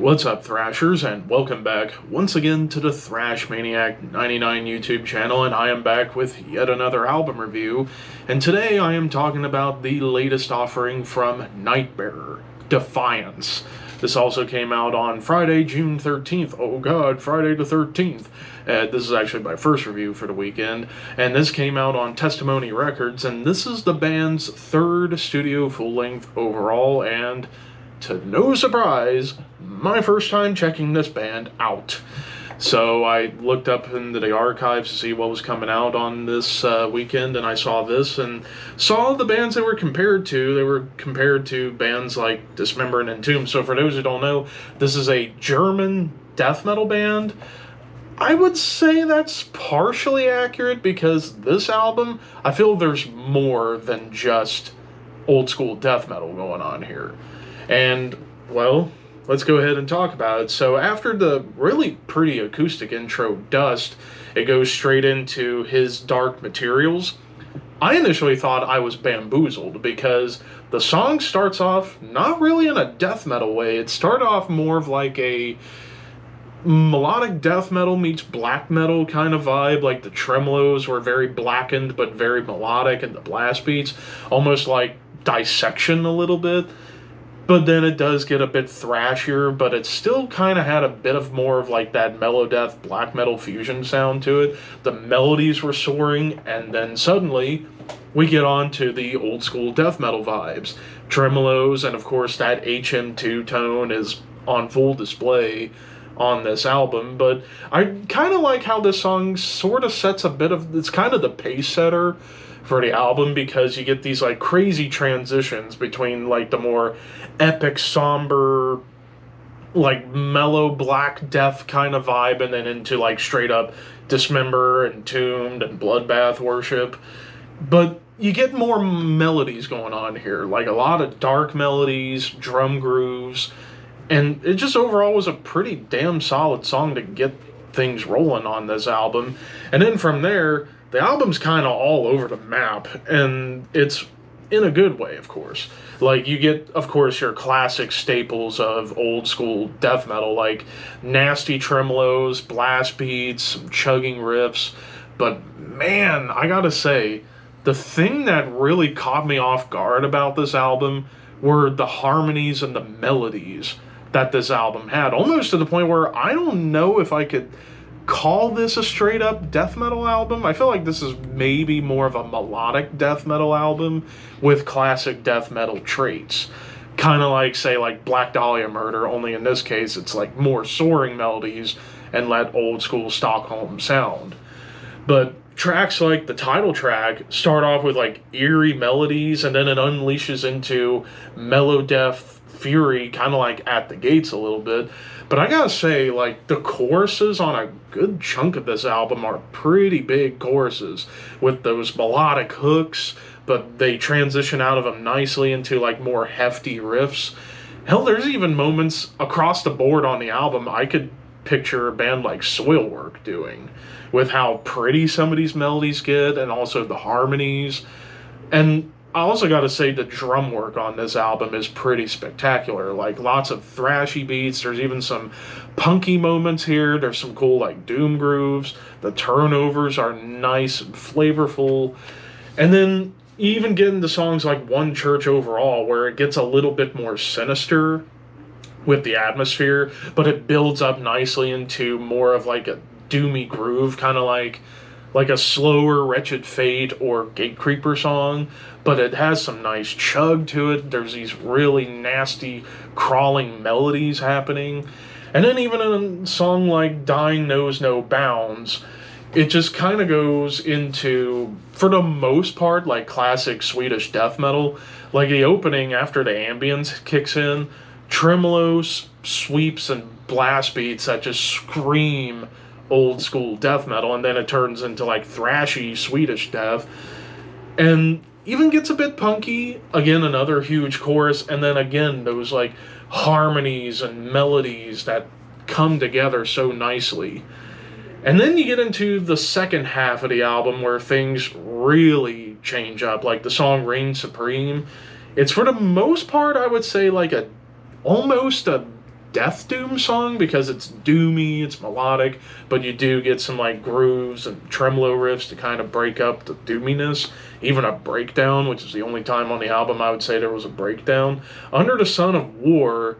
What's up, Thrashers, and welcome back once again to the Thrash Maniac 99 YouTube channel, and I am back with yet another album review, and today I am talking about the latest offering from Nightbearer, Defiance. This also came out on Friday, June 13th. Oh god, Friday the 13th. This is actually my first review for the weekend, and this came out on Testimony Records, and this is the band's third studio full-length overall, and to no surprise, my first time checking this band out. So I looked up into the archives to see what was coming out on this weekend, and I saw this and saw the bands they were compared to. They were compared to bands like Dismember and Entomb. So for those who don't know, this is a German death metal band. I would say that's partially accurate because this album, I feel there's more than just old school death metal going on here. And, well, let's go ahead and talk about it. So after the really pretty acoustic intro, Dust, it goes straight into his Dark Materials. I initially thought I was bamboozled because the song starts off not really in a death metal way. It started off more of like a melodic death metal meets black metal kind of vibe. Like the tremolos were very blackened but very melodic, and the blast beats almost like Dissection a little bit. But then it does get a bit thrashier, but it still kind of had a bit of more of like that mellow death black metal fusion sound to it. The melodies were soaring, and then suddenly we get on to the old school death metal vibes. Tremolos, and of course that HM2 tone is on full display on this album, but I kind of like how this song sort of sets a bit of, it's kind of the pace setter for the album, because you get these like crazy transitions between like the more epic, somber, like mellow black death kind of vibe, and then into like straight up Dismember, Entombed, and Bloodbath Worship. But you get more melodies going on here, like a lot of dark melodies, drum grooves, and it just overall was a pretty damn solid song to get things rolling on this album. And then from there, the album's kind of all over the map, and it's in a good way, of course. Like, you get, of course, your classic staples of old school death metal, like nasty tremolos, blast beats, some chugging riffs. But man, I gotta say, the thing that really caught me off guard about this album were the harmonies and the melodies that this album had, almost to the point where I don't know if I could call this a straight up death metal album. I feel like this is maybe more of a melodic death metal album with classic death metal traits. Kind of like, say, like Black Dahlia Murder, only in this case it's like more soaring melodies and that old school Stockholm sound. But tracks like the title track start off with like eerie melodies, and then it unleashes into mellow death fury, kind of like At the Gates a little bit. But I gotta say, like, the choruses on a good chunk of this album are pretty big choruses with those melodic hooks, but they transition out of them nicely into like more hefty riffs. Hell, there's even moments across the board on the album I could picture a band like Soilwork doing, with how pretty some of these melodies get, and also the harmonies. And I also gotta say, the drum work on this album is pretty spectacular. Like, lots of thrashy beats, there's even some punky moments here, there's some cool like doom grooves, the turnovers are nice and flavorful. And then you even get into songs like One Church Overall, where it gets a little bit more sinister with the atmosphere, but it builds up nicely into more of like a doomy groove, kind of like a slower Wretched Fate or Gatecreeper song, but it has some nice chug to it. There's these really nasty crawling melodies happening. And then even in a song like Dying Knows No Bounds, it just kind of goes into, for the most part, like classic Swedish death metal. Like the opening, after the ambience kicks in, tremolos, sweeps, and blast beats that just scream old school death metal, and then it turns into like thrashy Swedish death, and even gets a bit punky. Again, another huge chorus, and then again those like harmonies and melodies that come together so nicely. And then you get into the second half of the album where things really change up, like the song Reign Supreme. It's, for the most part, I would say, like almost a death doom song because it's doomy, it's melodic, but you do get some like grooves and tremolo riffs to kind of break up the doominess. Even a breakdown, which is the only time on the album I would say there was a breakdown. Under the Sun of War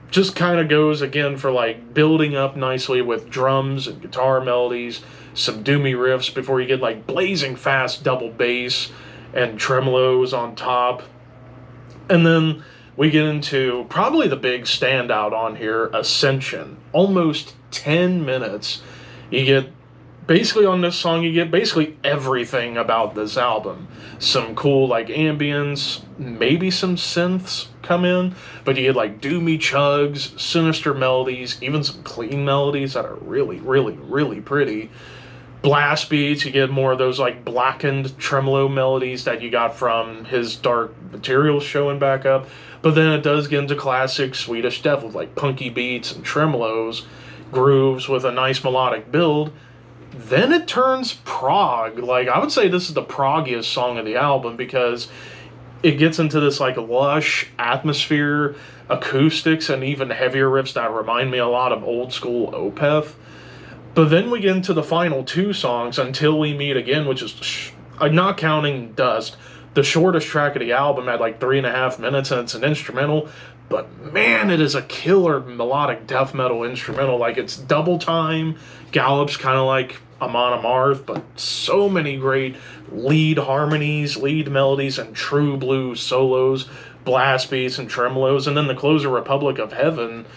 just kind of goes again for like building up nicely with drums and guitar melodies, some doomy riffs before you get like blazing fast double bass and tremolos on top. And then we get into probably the big standout on here, Ascension. Almost 10 minutes. You get, basically on this song, you get basically everything about this album. Some cool, like, ambience, maybe some synths come in, but you get, like, doomy chugs, sinister melodies, even some clean melodies that are really, really, really pretty. Blast beats, you get more of those, like, blackened tremolo melodies that you got from his Dark Materials showing back up. But then it does get into classic Swedish death with, like, punky beats and tremolos, grooves with a nice melodic build. Then it turns prog. Like, I would say this is the proggiest song of the album because it gets into this, like, lush atmosphere, acoustics, and even heavier riffs that remind me a lot of old school Opeth. But then we get into the final two songs, Until We Meet Again, which is, not counting Dust, the shortest track of the album at like 3.5 minutes, and it's an instrumental. But man, it is a killer melodic death metal instrumental. Like, it's double time, gallops kind of like Amon Amarth, but so many great lead harmonies, lead melodies, and true blues solos, blast beats, and tremolos. And then the closer, Republic of Heaven,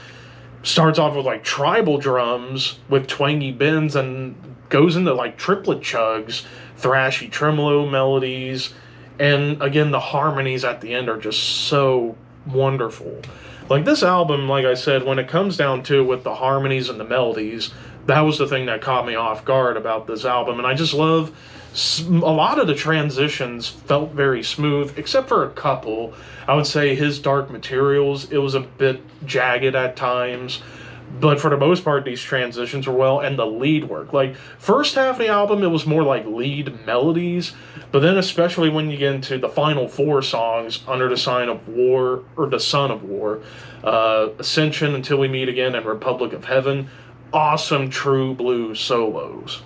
starts off with like tribal drums with twangy bends and goes into like triplet chugs, thrashy tremolo melodies, and again the harmonies at the end are just so wonderful. Like, this album, like I said, when it comes down to with the harmonies and the melodies, that was the thing that caught me off guard about this album. And I just love a lot of the transitions felt very smooth, except for a couple. I would say his Dark Materials, it was a bit jagged at times, but for the most part, these transitions were well, and the lead work. Like, first half of the album, it was more like lead melodies, but then especially when you get into the final four songs, Under the Sign of War, or the Son of War, Ascension, Until We Meet Again, and Republic of Heaven, awesome true blues solos.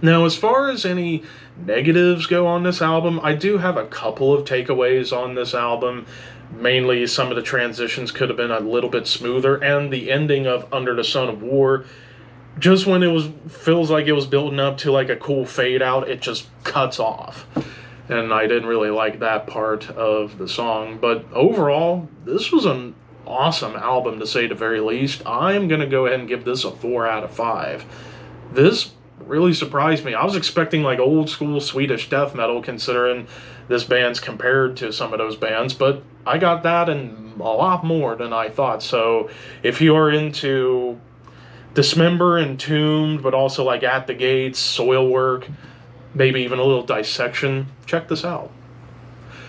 Now, as far as any negatives go on this album, I do have a couple of takeaways on this album. Mainly, some of the transitions could have been a little bit smoother, and the ending of Under the Sun of War, just when feels like it was building up to like a cool fade out, it just cuts off. And I didn't really like that part of the song. But overall, this was an awesome album, to say the very least. I'm going to go ahead and give this a 4 out of 5. This really surprised me. I was expecting like old school Swedish death metal, considering this band's compared to some of those bands, but I got that and a lot more than I thought. So if you are into Dismember, Entombed, but also like At the Gates, Soilwork, maybe even a little Dissection, check this out.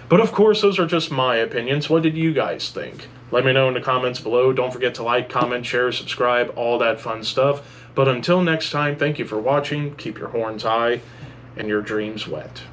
But of course, those are just my opinions. What did you guys think? Let me know in the comments below. Don't forget to like, comment, share, subscribe, all that fun stuff. But until next time, thank you for watching. Keep your horns high and your dreams wet.